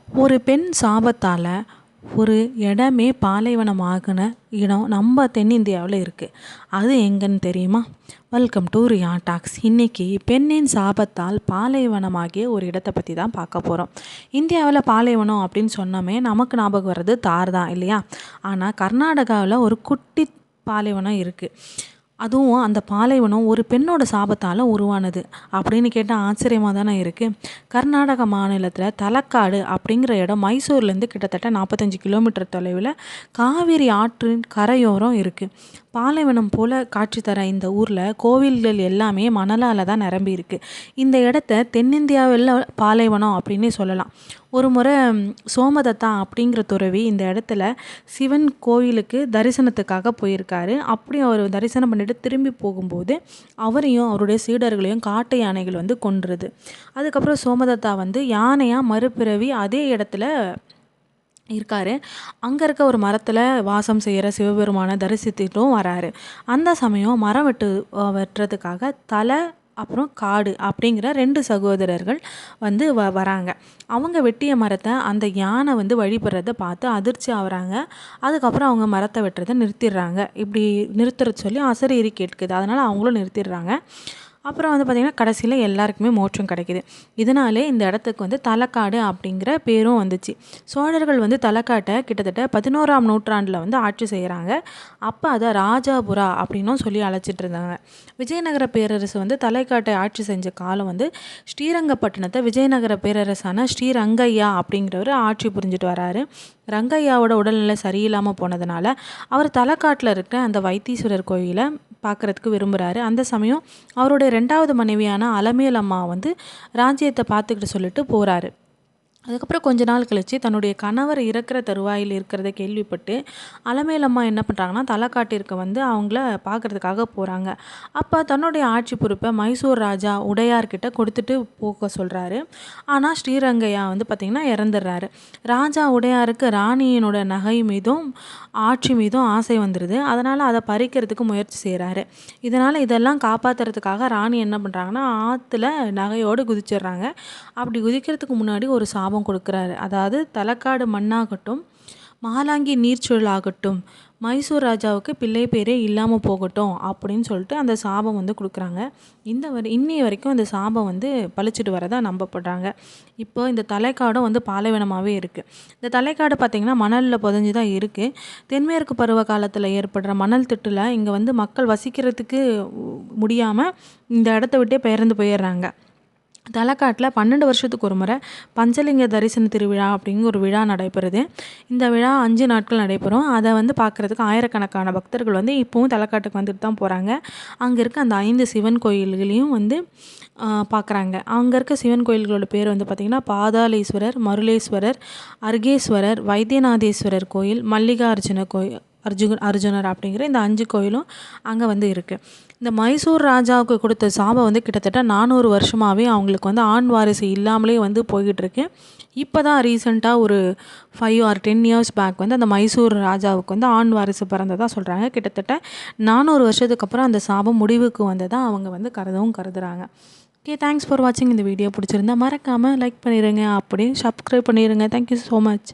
ஒரு பெண் சாபத்தால் ஒரு இடமே பாலைவனமாகின இடம் நம்ம தென்னிந்தியாவில் இருக்குது. அது எங்கன்னு தெரியுமா? Welcome to Riya talks. இன்றைக்கி பெண்ணின் சாபத்தால் பாலைவனமாகிய ஒரு இடத்தை பற்றி தான் பார்க்க போகிறோம். இந்தியாவில் பாலைவனம் அப்படின்னு சொன்னோமே நமக்கு ஞாபகம் வர்றது தார் தான் இல்லையா? ஆனால் கர்நாடகாவில் ஒரு குட்டி பாலைவனம் இருக்குது. அதுவும் அந்த பாலைவனம் ஒரு பெண்ணோட சாபத்தால் உருவானது அப்படின்னு கேட்டால் ஆச்சரியமாக தானே இருக்குது. கர்நாடக மாநிலத்தில் தலக்காடு அப்படிங்கிற இடம் மைசூர்லேருந்து கிட்டத்தட்ட 45 கிலோமீட்டர் தொலைவில் காவிரி ஆற்றின் கரையோரம் இருக்குது. பாலைவனம் போல் காட்சி தர இந்த ஊரில் கோவில்கள் எல்லாமே மணலால் தான் நிரம்பி இருக்குது. இந்த இடத்த தென்னிந்தியாவில் பாலைவனம் அப்படின்னே சொல்லலாம். ஒரு முறை சோமதத்தா அப்படிங்கிற துறவி இந்த இடத்துல சிவன் கோயிலுக்கு தரிசனத்துக்காக போயிருக்காரு. அப்படி அவர் தரிசனம் பண்ணிட்டு திரும்பி போகும்போது அவரையும் அவருடைய சீடர்களையும் காட்டு யானைகள் வந்து கொன்றுது. அதுக்கப்புறம் சோமதத்தா வந்து யானையாக மறுபிறவி அதே இடத்துல இருக்கார். அங்கே இருக்க ஒரு மரத்தில் வாசம் செய்கிற சிவபெருமானை தரிசித்துட்டும் வராரு. அந்த சமயம் மரம் வெட்டுறதுக்காக தலை அப்புறம் காடு அப்படிங்கிற 2 சகோதரர்கள் வந்து வராங்க. அவங்க வெட்டிய மரத்தை அந்த யானை வந்து வழிபடுறதை பார்த்து அதிர்ச்சி ஆகுறாங்க. அதுக்கப்புறம் அவங்க மரத்தை வெட்டுறதை நிறுத்திடுறாங்க. இப்படி நிறுத்துறது சொல்லி அசரீரி கேட்குது. அதனால் அவங்களும் நிறுத்திடுறாங்க. அப்புறம் வந்து பார்த்திங்கன்னா கடைசியில் எல்லாருக்குமே மோட்சம் கிடைக்கிது. இதனாலே இந்த இடத்துக்கு வந்து தலக்காடு அப்படிங்கிற பேரும் வந்துச்சு. சோழர்கள் வந்து தலக்காட்டை கிட்டத்தட்ட 11ஆம் நூற்றாண்டில் வந்து ஆட்சி செய்கிறாங்க. அப்போ அதை ராஜாபுரா அப்படின்னும் சொல்லி அழைச்சிட்டு இருந்தாங்க. விஜயநகர பேரரசு வந்து தலைக்காட்டை ஆட்சி செஞ்ச காலம் வந்து ஸ்ரீரங்கப்பட்டினத்தை விஜயநகர பேரரசான ஸ்ரீரங்கையா அப்படிங்கிறவர் ஆட்சி புரிஞ்சுட்டு வராரு. ரங்கையாவோட உடல்நிலை சரியில்லாமல் போனதுனால அவர் தலக்காட்டில் இருக்க அந்த வைத்தீஸ்வரர் கோயிலை பார்க்குறதுக்கு விரும்புகிறாரு. அந்த சமயம் அவருடைய 2வது மனைவியான அலமேல் அம்மா வந்து ராஜ்யத்தை பார்த்துக்கிட்டு சொல்லிட்டு போகிறாரு. அதுக்கப்புறம் கொஞ்ச நாள் கழித்து தன்னுடைய கணவர் இறக்குற தருவாயில் இருக்கிறத கேள்விப்பட்டு அலமேலம்மா என்ன பண்ணுறாங்கன்னா தலக்காட்டிற்கு வந்து அவங்கள பார்க்குறதுக்காக போகிறாங்க. அப்போ தன்னுடைய ஆட்சி பொறுப்பை மைசூர் ராஜா உடையார்கிட்ட கொடுத்துட்டு போக சொல்கிறாரு. ஆனால் ஸ்ரீரங்கையா வந்து பார்த்திங்கன்னா இறந்துடுறாரு. ராஜா உடையாருக்கு ராணியினோட நகை மீதும் ஆட்சி மீதும் ஆசை வந்துடுது. அதனால் அதை பறிக்கிறதுக்கு முயற்சி செய்கிறாரு. இதெல்லாம் காப்பாற்றுறதுக்காக ராணி என்ன பண்ணுறாங்கன்னா ஆற்றுல நகையோடு குதிச்சிடுறாங்க. அப்படி குதிக்கிறதுக்கு முன்னாடி ஒரு சாபம் கொடுக்குறாரு. அதாவது தலக்காடு மண்ணாகட்டும், மகாலாங்கி நீர்ச்சுழல் ஆகட்டும், மைசூர் ராஜாவுக்கு பிள்ளை பேரே இல்லாமல் போகட்டும் அப்படின்னு சொல்லிட்டு அந்த சாபம் வந்து கொடுக்குறாங்க. இன்னி வரைக்கும் அந்த சாபம் வந்து பழிச்சிட்டு வரதா நம்பப்படுறாங்க. இப்போ இந்த தலைக்காடும் வந்து பாலைவனமாகவே இருக்குது. இந்த தலைக்காடு பார்த்திங்கன்னா மணலில் புதஞ்சு தான் இருக்குது. தென்மேற்கு பருவ காலத்தில் ஏற்படுற மணல் திட்டில் இங்கே வந்து மக்கள் வசிக்கிறதுக்கு முடியாமல் இந்த இடத்த விட்டே பெயர்ந்து போயிடுறாங்க. தலக்காட்டில் 12 வருஷத்துக்கு ஒரு முறை பஞ்சலிங்க தரிசன திருவிழா அப்படிங்கிற ஒரு விழா நடைபெறுது. இந்த விழா 5 நாட்கள் நடைபெறும். அதை வந்து பார்க்குறதுக்கு ஆயிரக்கணக்கான பக்தர்கள் வந்து இப்போவும் தலக்காட்டுக்கு வந்துட்டு தான் போகிறாங்க. அங்கே இருக்க அந்த 5 சிவன் கோயில்களையும் வந்து பார்க்குறாங்க. அங்கே இருக்க சிவன் கோயில்களோட பேர் வந்து பார்த்திங்கன்னா பாதாளேஸ்வரர், மருளேஸ்வரர், அர்கேஸ்வரர், வைத்தியநாதேஸ்வரர் கோயில், மல்லிகார்ஜுன கோயில், அர்ஜுனர் அப்படிங்கிற இந்த 5 கோயிலும் அங்கே வந்து இருக்குது. இந்த மைசூர் ராஜாவுக்கு கொடுத்த சாபம் வந்து கிட்டத்தட்ட 400 வருஷமாகவே அவங்களுக்கு வந்து ஆண் வாரிசு இல்லாமலே வந்து போய்கிட்டுருக்கு. இப்போ தான் ரீசெண்டாக ஒரு 5 or 10 years பேக் வந்து அந்த மைசூர் ராஜாவுக்கு வந்து ஆண் வாரிசு பிறந்ததாக சொல்கிறாங்க. கிட்டத்தட்ட 400 வருஷத்துக்கு அப்புறம் அந்த சாபம் முடிவுக்கு வந்ததாக அவங்க வந்து கருதுகிறாங்க. ஓகே, தேங்க்ஸ் ஃபார் வாட்சிங். இந்த வீடியோ பிடிச்சிருந்தா மறக்காமல் லைக் பண்ணிடுங்க, அப்படியே சப்ஸ்கிரைப் பண்ணிடுங்க. Thank you so much.